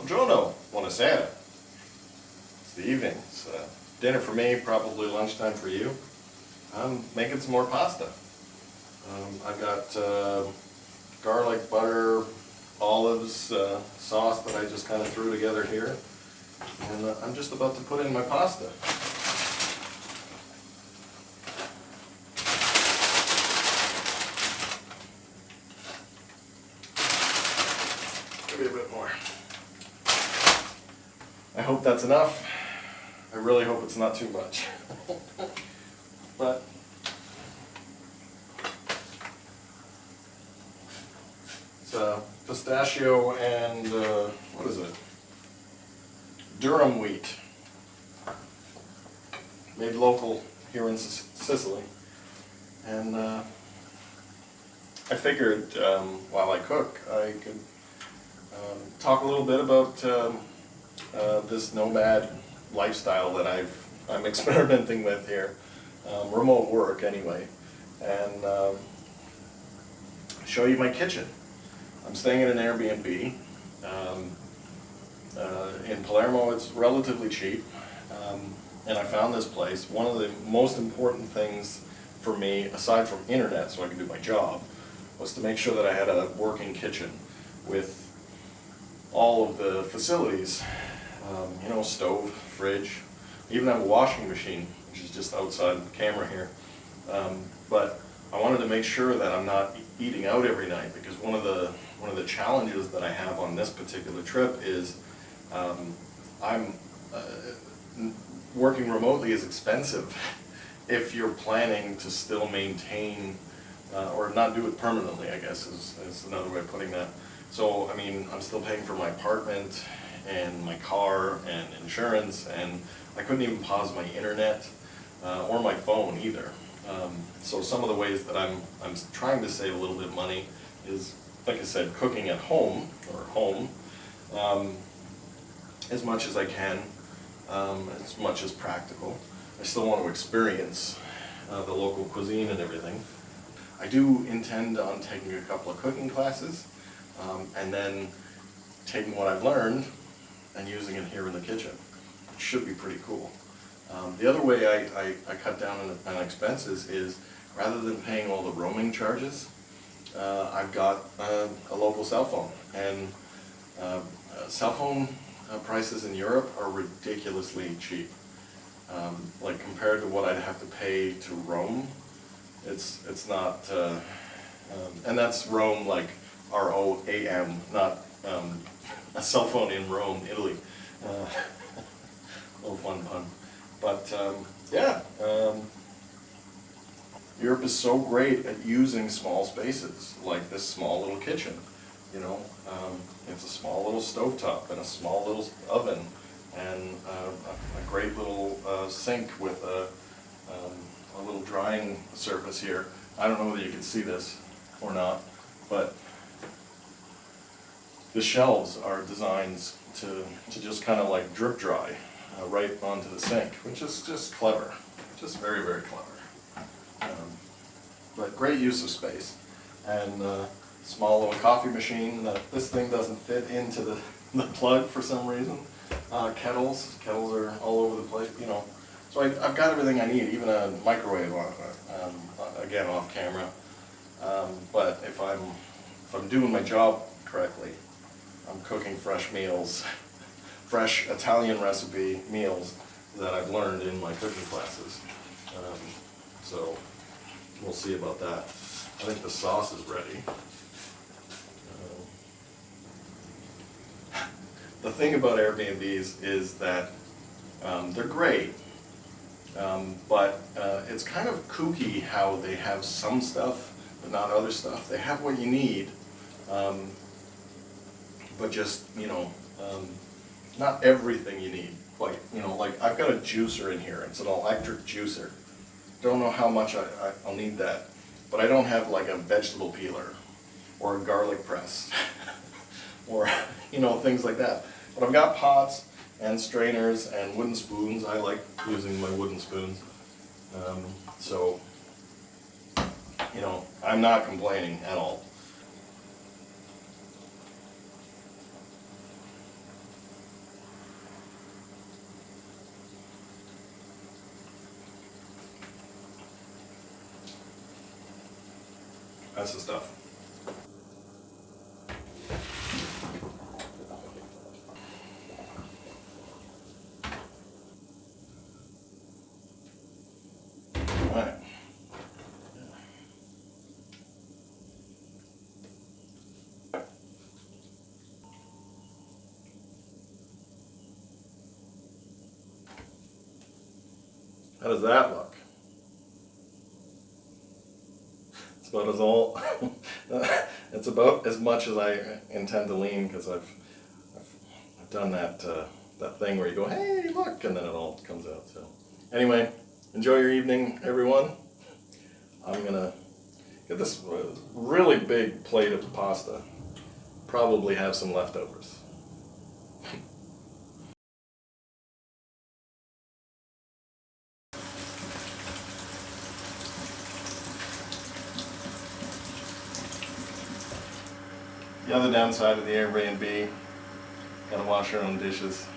Buongiorno, buonasera. It's the evening. It's dinner for me, probably lunchtime for you. I'm making some more pasta. I've got garlic, butter, olives, sauce that I just kind of threw together here. And I'm just about to put in my pasta. Maybe a bit more. I hope that's enough. I really hope it's not too much. But it's pistachio and what is it? Durum wheat. Made local here in Sicily. And I figured while I cook, I could talk a little bit about this nomad lifestyle that I'm experimenting with here, remote work anyway, and show you my kitchen. I'm staying in an Airbnb in Palermo. It's relatively cheap, and I found this place. One of the most important things for me, aside from internet so I can do my job, was to make sure that I had a working kitchen with all of the facilities, you know, stove, fridge, even have a washing machine, which is just outside the camera here. But I wanted to make sure that I'm not eating out every night, because one of the challenges that I have on this particular trip is working remotely is expensive if you're planning to still maintain or not do it permanently, I guess is another way of putting that. So, I mean, I'm still paying for my apartment and my car and insurance, and I couldn't even pause my internet or my phone either. So some of the ways that I'm trying to save a little bit of money is, like I said, cooking at home, or home, as much as I can, as much as practical. I still want to experience the local cuisine and everything. I do intend on taking a couple of cooking classes, and then taking what I've learned and using it here in the kitchen. It should be pretty cool. The other way I cut down on expenses is, rather than paying all the roaming charges, I've got a local cell phone. And cell phone prices in Europe are ridiculously cheap. Like, compared to what I'd have to pay to roam, it's not, and that's roam like R-O-A-M, not a cell phone in Rome, Italy. Little fun pun. But yeah, Europe is so great at using small spaces, like this small little kitchen. You know, it's a small little stovetop and a small little oven and a great little sink with a little drying surface here. I don't know whether you can see this or not, but the shelves are designed to just kind of like drip dry right onto the sink, which is just clever, just very, very clever. But great use of space. And small little coffee machine. This thing doesn't fit into the plug for some reason. Kettles are all over the place, you know. So I've got everything I need, even a microwave, again, off camera. But if I'm doing my job correctly, I'm cooking fresh meals, fresh Italian recipe meals that I've learned in my cooking classes. So we'll see about that. I think the sauce is ready. The thing about Airbnbs is that they're great, but it's kind of kooky how they have some stuff but not other stuff. They have what you need, but just, you know, not everything you need quite. You know, like I've got a juicer in here. It's an electric juicer. Don't know how much I'll need that, but I don't have like a vegetable peeler or a garlic press or, you know, things like that. But I've got pots and strainers and wooden spoons. I like using my wooden spoons. So, you know, I'm not complaining at all. That's the stuff. Alright. How does that look? It's about as all. It's about as much as I intend to lean, because I've done that that thing where you go, hey, look, and then it all comes out. So anyway, enjoy your evening, everyone. I'm gonna get this really big plate of pasta. Probably have some leftovers. The other downside of the Airbnb, gotta wash your own dishes.